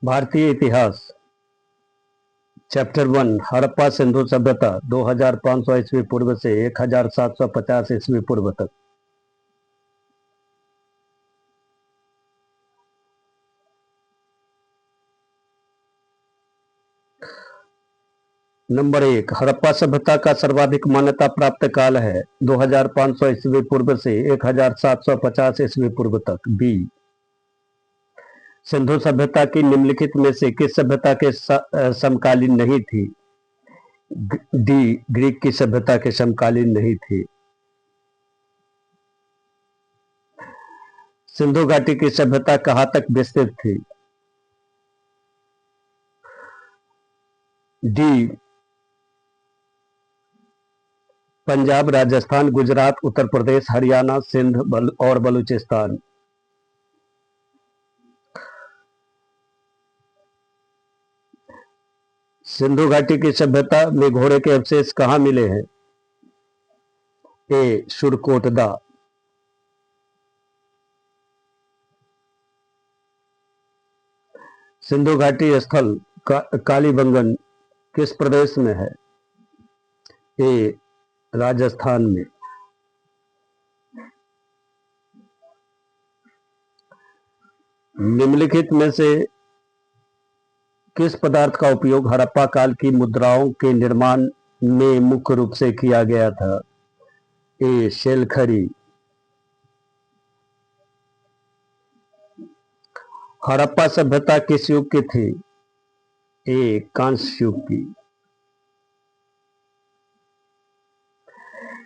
भारतीय इतिहास। चैप्टर 1 हड़प्पा सिंधु सभ्यता 2500 ईस्वी पूर्व से 1750 ईस्वी पूर्व तक। नंबर 1, हड़प्पा सभ्यता का सर्वाधिक मान्यता प्राप्त काल है 2500 ईस्वी पूर्व से 1750 ईस्वी पूर्व तक। बी, सिंधु सभ्यता की निम्नलिखित में से किस सभ्यता के समकालीन नहीं थी? डी, ग्रीक की सभ्यता के समकालीन नहीं थी। सिंधु घाटी की सभ्यता कहां तक विस्तृत थी? डी, पंजाब, राजस्थान, गुजरात, उत्तर प्रदेश, हरियाणा, सिंध और बलूचिस्तान। सिंधु घाटी की सभ्यता में घोड़े के अवशेष कहां मिले हैं? ए, सुरकोटदा। सिंधु घाटी स्थल कालीबंगन किस प्रदेश में है? ए, राजस्थान में। निम्नलिखित में से किस पदार्थ का उपयोग हड़प्पा काल की मुद्राओं के निर्माण में मुख्य रूप से किया गया था? ए, शेलखरी। हड़प्पा सभ्यता किस युग की थी? ए, कांस्य युग की।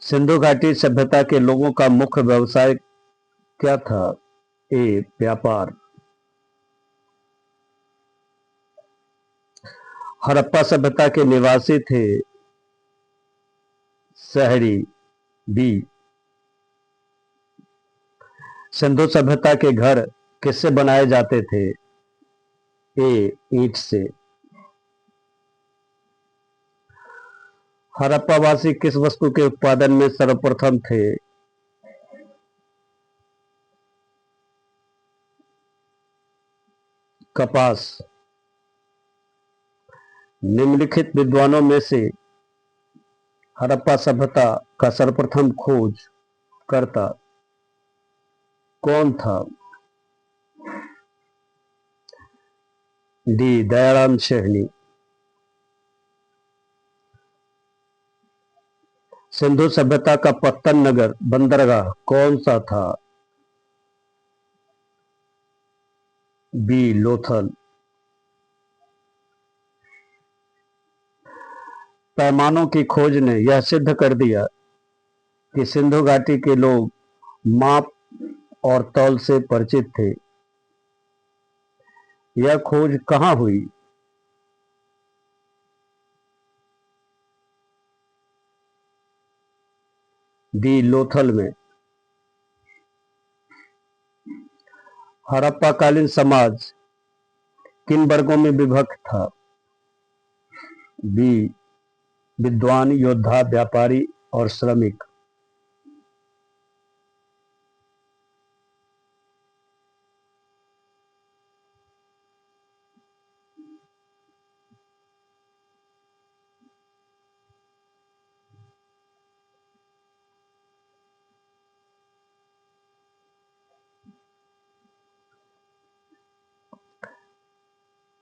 सिंधु घाटी सभ्यता के लोगों का मुख्य व्यवसाय क्या था? ए, व्यापार। हड़प्पा सभ्यता के निवासी थे शहरी। बी, सिंधु सभ्यता के घर किससे बनाए जाते थे? ए, ईंट से। हड़प्पावासी किस वस्तु के उत्पादन में सर्वप्रथम थे? कपास। निम्नलिखित विद्वानों में से हड़प्पा सभ्यता का सर्वप्रथम खोज करता कौन था? डी, दयाराम सैनी। सिंधु सभ्यता का पत्तन नगर बंदरगाह कौन सा था? बी, लोथल। पैमानों की खोज ने यह सिद्ध कर दिया कि सिंधु घाटी के लोग माप और तौल से परिचित थे। यह खोज कहां हुई? डी, लोथल में। हड़प्पाकालीन समाज किन वर्गों में विभक्त था? बी, विद्वान, योद्धा, व्यापारी और श्रमिक।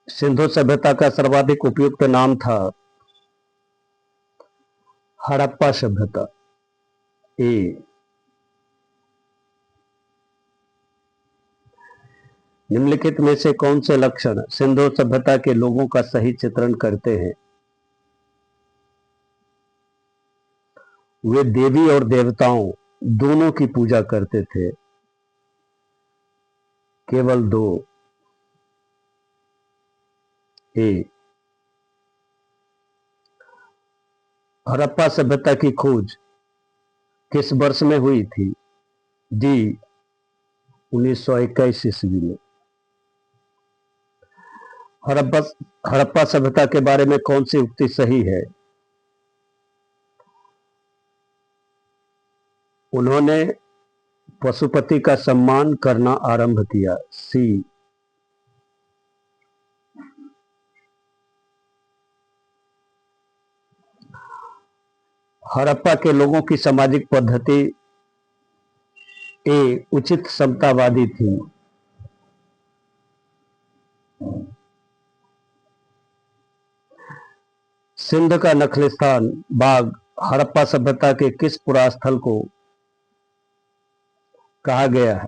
सिंधु सभ्यता का सर्वाधिक उपयुक्त नाम था हड़प्पा सभ्यता। ए, निम्नलिखित में से कौन से लक्षण सिंधु सभ्यता के लोगों का सही चित्रण करते हैं? वे देवी और देवताओं दोनों की पूजा करते थे। केवल दो। ए, हड़प्पा सभ्यता की खोज किस वर्ष में हुई थी? डी, 1921 ईस्वी में। हड़प्पा सभ्यता के बारे में कौन सी उक्ति सही है? उन्होंने पशुपति का सम्मान करना आरंभ किया। सी, हड़प्पा के लोगों की सामाजिक पद्धति उचित समतावादी थी। सिंध का नखलिस्तान बाग हड़प्पा सभ्यता के किस पुरास्थल को कहा गया है?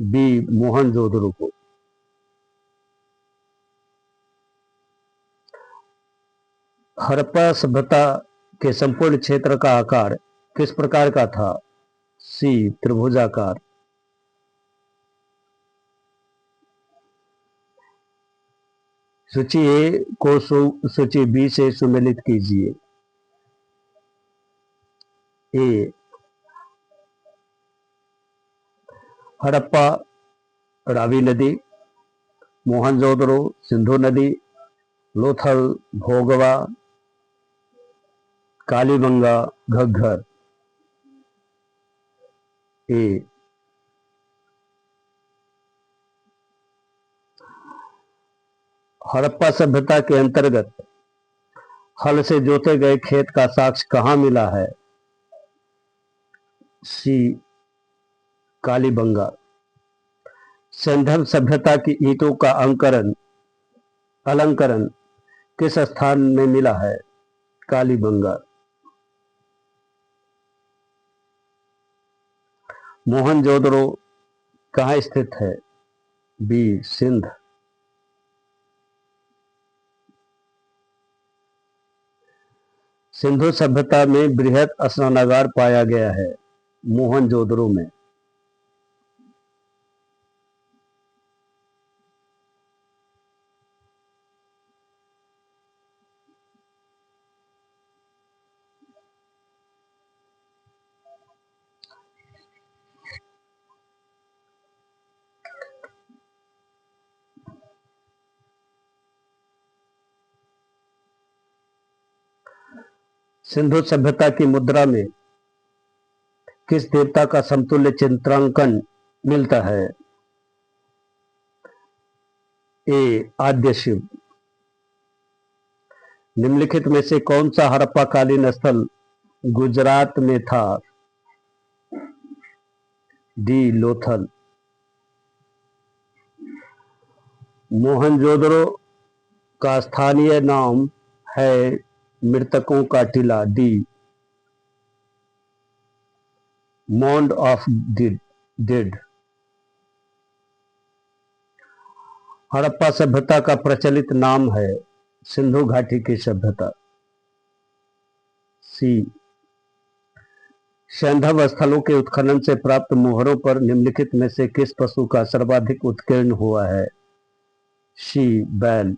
बी मोहनजोदड़ो को। हड़प्पा सभ्यता के संपूर्ण क्षेत्र का आकार किस प्रकार का था? सी त्रिभुजाकार। सूची ए को सूची बी से सुमेलित कीजिए। ए हड़प्पा रावी नदी, मोहनजोदड़ो सिंधु नदी, लोथल भोगवा, कालीबंगा घग्गर। ए हड़प्पा सभ्यता के अंतर्गत हल से जोते गए खेत का साक्ष्य कहां मिला है? सी कालीबंगा। सिंधव सभ्यता की ईंटों का अलंकरण किस स्थान में मिला है? कालीबंगा। मोहनजोदड़ो कहाँ स्थित है? बी सिंध। सिंधु सभ्यता में बृहद स्नानागार पाया गया है, मोहनजोदड़ो में। सिंधु सभ्यता की मुद्रा में किस देवता का समतुल्य चित्रांकन मिलता है? ए आद्य शिव। निम्नलिखित में से कौन सा हड़प्पा कालीन स्थल गुजरात में था? डी लोथल। मोहनजोदड़ो का स्थानीय नाम है मृतकों का टीला, डी मॉन्ड ऑफ डेड। हड़प्पा सभ्यता का प्रचलित नाम है सिंधु घाटी की सभ्यता, सी। सैंधव स्थलों के उत्खनन से प्राप्त मोहरों पर निम्नलिखित में से किस पशु का सर्वाधिक उत्कीर्ण हुआ है? सी बैल।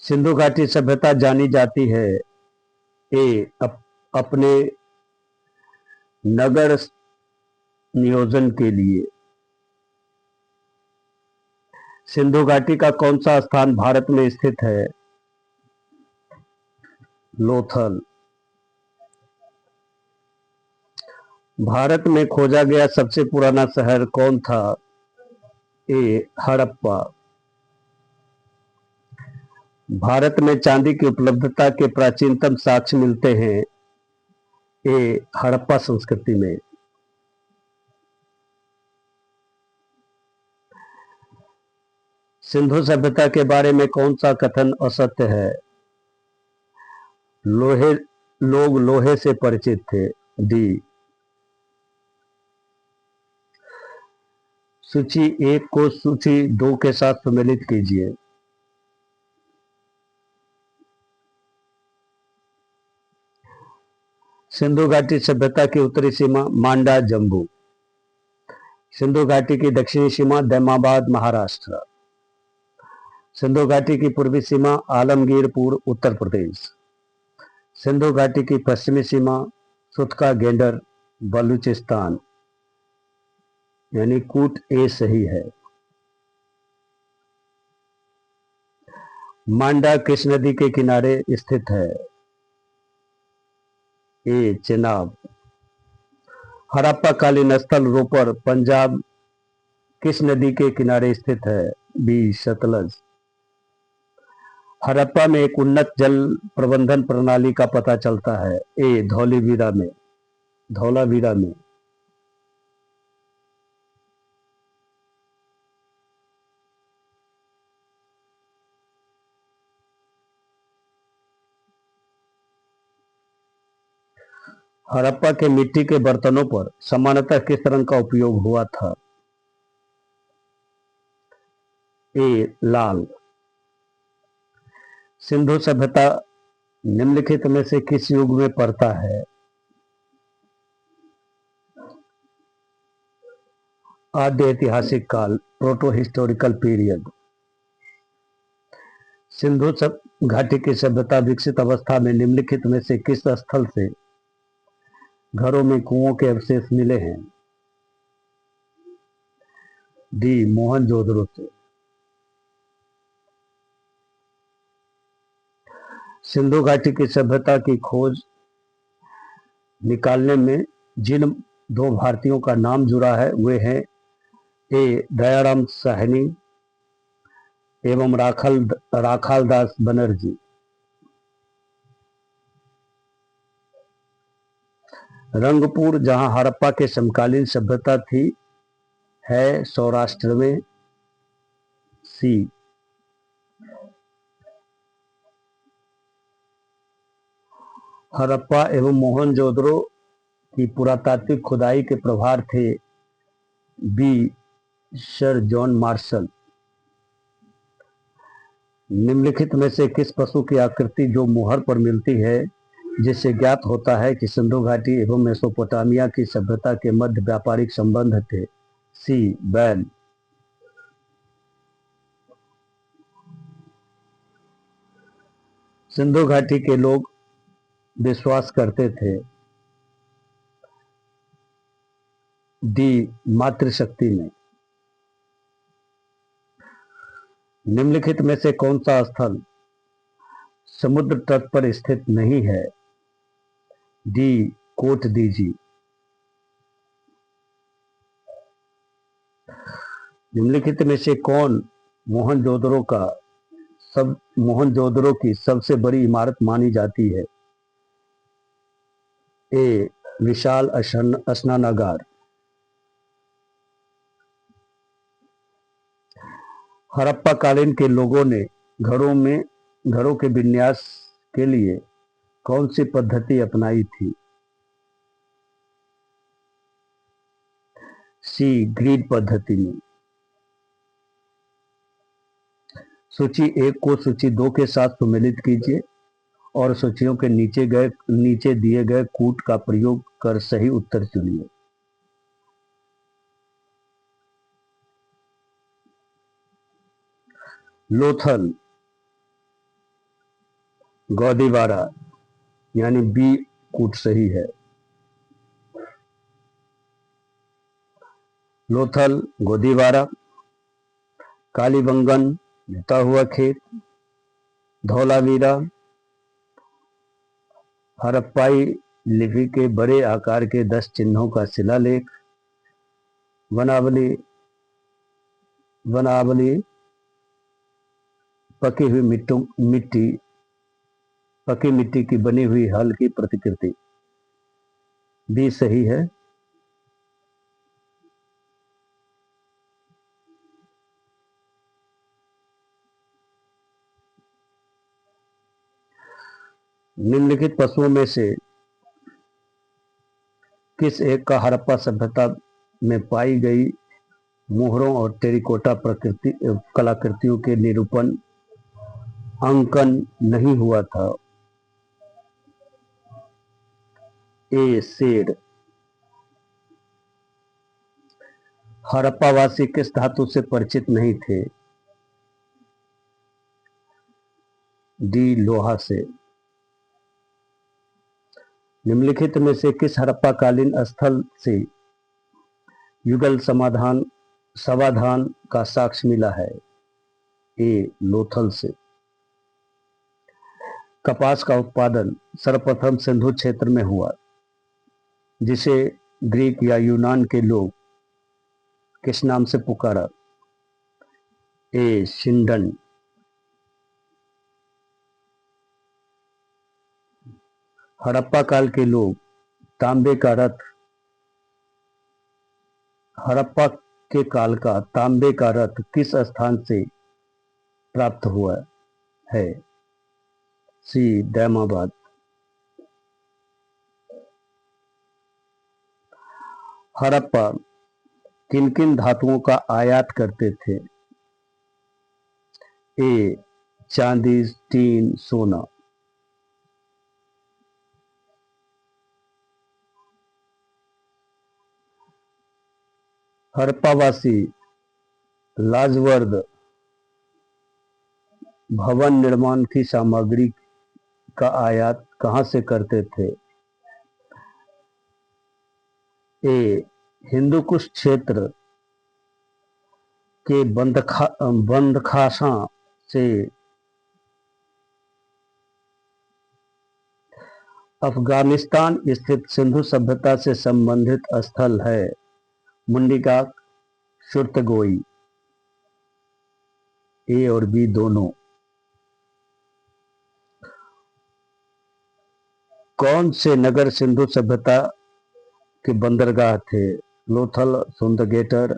सिंधु घाटी सभ्यता जानी जाती है अपने नगर नियोजन के लिए। सिंधु घाटी का कौन सा स्थान भारत में स्थित है? लोथल। भारत में खोजा गया सबसे पुराना शहर कौन था? ए हड़प्पा। भारत में चांदी की उपलब्धता के प्राचीनतम साक्ष्य मिलते हैं ए हड़प्पा संस्कृति में। सिंधु सभ्यता के बारे में कौन सा कथन असत्य है? लोग लोहे से परिचित थे, डी। सूची 1 को सूची 2 के साथ सम्मिलित कीजिए। सिंधु घाटी सभ्यता की उत्तरी सीमा मांडा जम्मू। सिंधु घाटी की दक्षिणी सीमा दैमाबाद महाराष्ट्र। सिंधु घाटी की पूर्वी सीमा आलमगीरपुर उत्तर प्रदेश। सिंधु घाटी की पश्चिमी सीमा सुतका गेंडर बलूचिस्तान। यानी कूट ए सही है। मांडा किस नदी के किनारे स्थित है? ए चेनाब। हड़प्पा कालीन स्थल रोपर पंजाब किस नदी के किनारे स्थित है? बी सतलज। हड़प्पा में एक उन्नत जल प्रबंधन प्रणाली का पता चलता है? ए धौलावीरा में। हड़प्पा के मिट्टी के बर्तनों पर सामान्यतः किस रंग का उपयोग हुआ था? ए लाल। सिंधु सभ्यता निम्नलिखित में से किस युग में पड़ता है? आद्य ऐतिहासिक काल, प्रोटो हिस्टोरिकल पीरियड। सिंधु घाटी की सभ्यता विकसित अवस्था में निम्नलिखित में से किस स्थल से घरों में कुओं के अवशेष मिले हैं? डी मोहनजोदड़ो से। सिंधु घाटी की सभ्यता की खोज निकालने में जिन दो भारतीयों का नाम जुड़ा है वे हैं ए दयाराम साहनी एवं राखालदास बनर्जी। रंगपुर जहां हड़प्पा के समकालीन सभ्यता थी है सौराष्ट्र में? सी। हड़प्पा एवं मोहनजोदड़ो की पुरातात्विक खुदाई के प्रभार थे? B sir John Marshall. निम्नलिखित में से किस पशु की आकृति जो मुहर पर मिलती है जिससे ज्ञात होता है कि सिंधु घाटी एवं मेसोपोटामिया की सभ्यता के मध्य व्यापारिक संबंध थे? सी बैल। सिंधु घाटी के लोग विश्वास करते थे? डी मातृशक्ति में। निम्नलिखित में से कौन सा स्थल समुद्र तट पर स्थित नहीं है? डी कोट दीजी। निम्नलिखित में से कौन मोहनजोदड़ो की सबसे बड़ी इमारत मानी जाती है? ए विशाल स्नानागार। हड़प्पा कालीन के लोगों ने घरों के विन्यास के लिए कौन सी पद्धति अपनाई थी? सी ग्रिड पद्धति में। सूची 1 को सूची 2 के साथ सम्मिलित कीजिए और सूचियों के नीचे दिए गए कूट का प्रयोग कर सही उत्तर चुनिए। लोथल, गोदीवारा यानी बी कूट सही है। लोथल, गोदीवारा, कालीबंगन, ढता हुआ खेत, धौलावीरा, हड़प्पाई लिपि के बड़े आकार के 10 चिन्हों का शिलालेख, वनावली, पकी मिट्टी की बनी हुई हल की प्रतिकृति। भी सही है। निम्नलिखित पशुओं में से किस एक का हड़प्पा सभ्यता में पाई गई मोहरों और टेरिकोटा कलाकृतियों के निरूपण अंकन नहीं हुआ था? ए शेर। हड़प्पावासी किस धातु से परिचित नहीं थे? डी लोहा से। निम्नलिखित में से किस हड़प्पा कालीन स्थल से युगल समाधान का साक्ष्य मिला है? ए लोथल से। कपास का उत्पादन सर्वप्रथम सिंधु क्षेत्र में हुआ जिसे ग्रीक या यूनान के लोग किस नाम से पुकारा? ए शिंडन। हड़प्पा काल के लोग तांबे का रथ हड़प्पा के काल का तांबे का रथ किस स्थान से प्राप्त हुआ है? सी दैमाबाद। हड़प्पा किन किन धातुओं का आयात करते थे? ए चांदी, टीन, सोना। हड़प्पावासी लाजवर्द भवन निर्माण की सामग्री का आयात कहां से करते थे? ए हिंदुकुश क्षेत्र के बंदखासा से। अफगानिस्तान स्थित सिंधु सभ्यता से संबंधित स्थल है मुंडिका शुर्तगोई। ए और बी दोनों। कौन से नगर सिंधु सभ्यता के बंदरगाह थे? लोथल, सुंदरगेटर,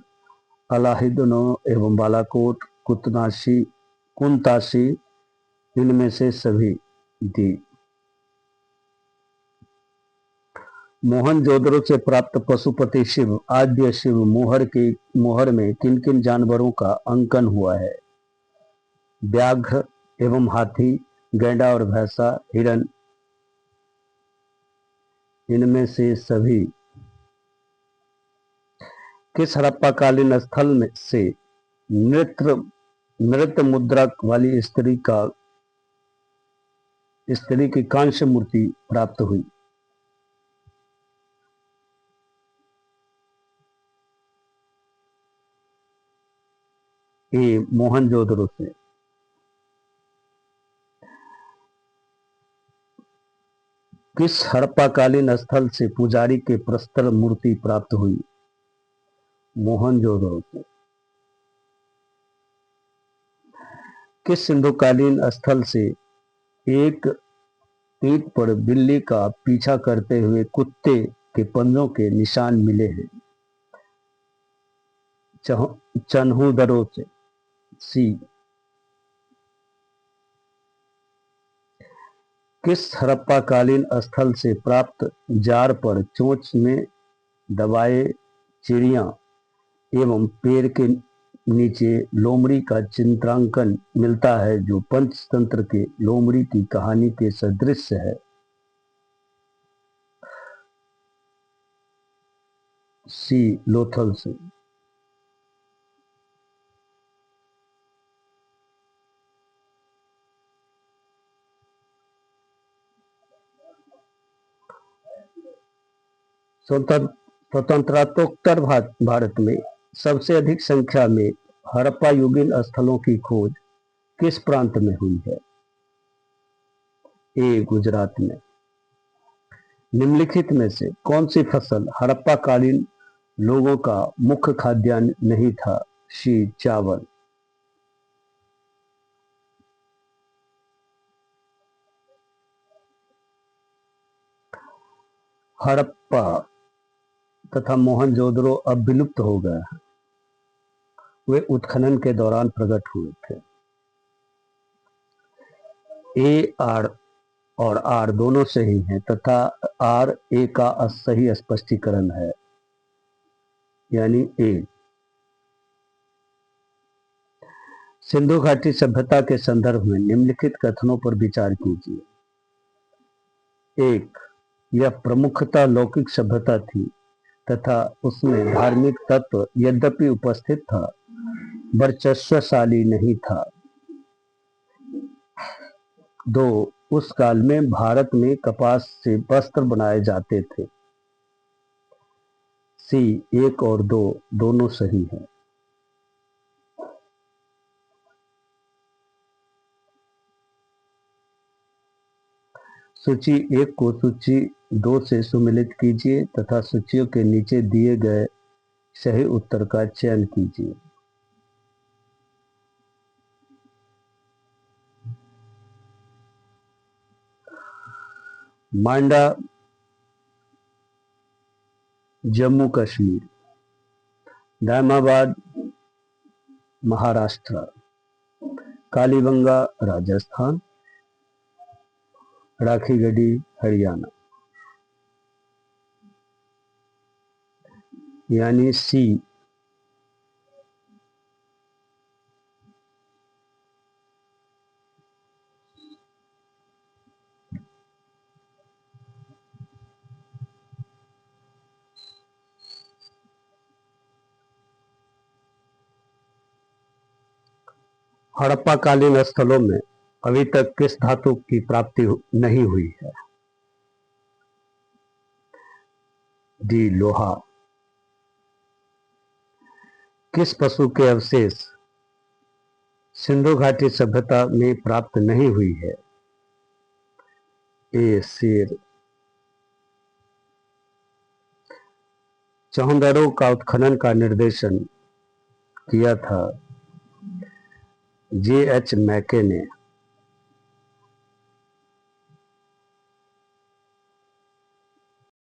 अलाहिदनो एवं बालाकोट, कुंतासी, इनमें से सभी दी। मोहनजोदड़ो से प्राप्त पशुपति शिव आद्य शिव मोहर में किन किन जानवरों का अंकन हुआ है? व्याघ्र एवं हाथी, गैंडा और भैंसा, हिरण, इनमें से सभी। किस हड़प्पाकालीन स्थल में से नृत्य मुद्रा वाली स्त्री की कांस्य मूर्ति प्राप्त हुई? ए मोहनजोदड़ो से। किस हड़प्पाकालीन स्थल से पुजारी के प्रस्तर मूर्ति प्राप्त हुई? मोहनजोदड़ो से। किस सिंधुकालीन स्थल से एक ईंट पर बिल्ली का पीछा करते हुए कुत्ते के पंजों के निशान मिले हैं? चन्हूदड़ो से। सी। किस हड़प्पाकालीन स्थल से प्राप्त जार पर चोंच में दबाए चिड़िया एवं पेड़ के नीचे लोमड़ी का चित्रांकन मिलता है जो पंचतंत्र के लोमड़ी की कहानी के सदृश है? सी लोथल से। स्वतंत्रतोत्तर भारत में सबसे अधिक संख्या में हड़प्पा युगीन स्थलों की खोज किस प्रांत में हुई है? ए गुजरात में। निम्नलिखित में से कौन सी फसल हड़प्पा कालीन लोगों का मुख्य खाद्यान्न नहीं था? सी चावल। हड़प्पा तथा मोहनजोदड़ो अब विलुप्त हो गए हैं। वे उत्खनन के दौरान प्रकट हुए थे। ए आर और आर दोनों सही हैं तथा आर ए का सही स्पष्टीकरण है, यानी ए। सिंधु घाटी सभ्यता के संदर्भ में निम्नलिखित कथनों पर विचार कीजिए। एक, यह प्रमुखतः लौकिक सभ्यता थी तथा उसमें धार्मिक तत्व यद्यपि उपस्थित था वर्चस्वशाली नहीं था। दो, उस काल में भारत में कपास से वस्त्र बनाए जाते थे। सी एक और दो दोनों सही हैं। सूची एक को सूची 2 से सुमेलित कीजिए तथा सूचियों के नीचे दिए गए सही उत्तर का चयन कीजिए। मांडा जम्मू कश्मीर, दामाबाद महाराष्ट्र, कालीबंगा राजस्थान, राखीगढ़ी हरियाणा। यानी सी। हड़प्पा कालीन स्थलों में अभी तक किस धातु की प्राप्ति नहीं हुई है? डी लोहा। किस पशु के अवशेष सिंधु घाटी सभ्यता में प्राप्त नहीं हुई है? ए शेर। चौहंदरों का उत्खनन का निर्देशन किया था जे एच मैके ने।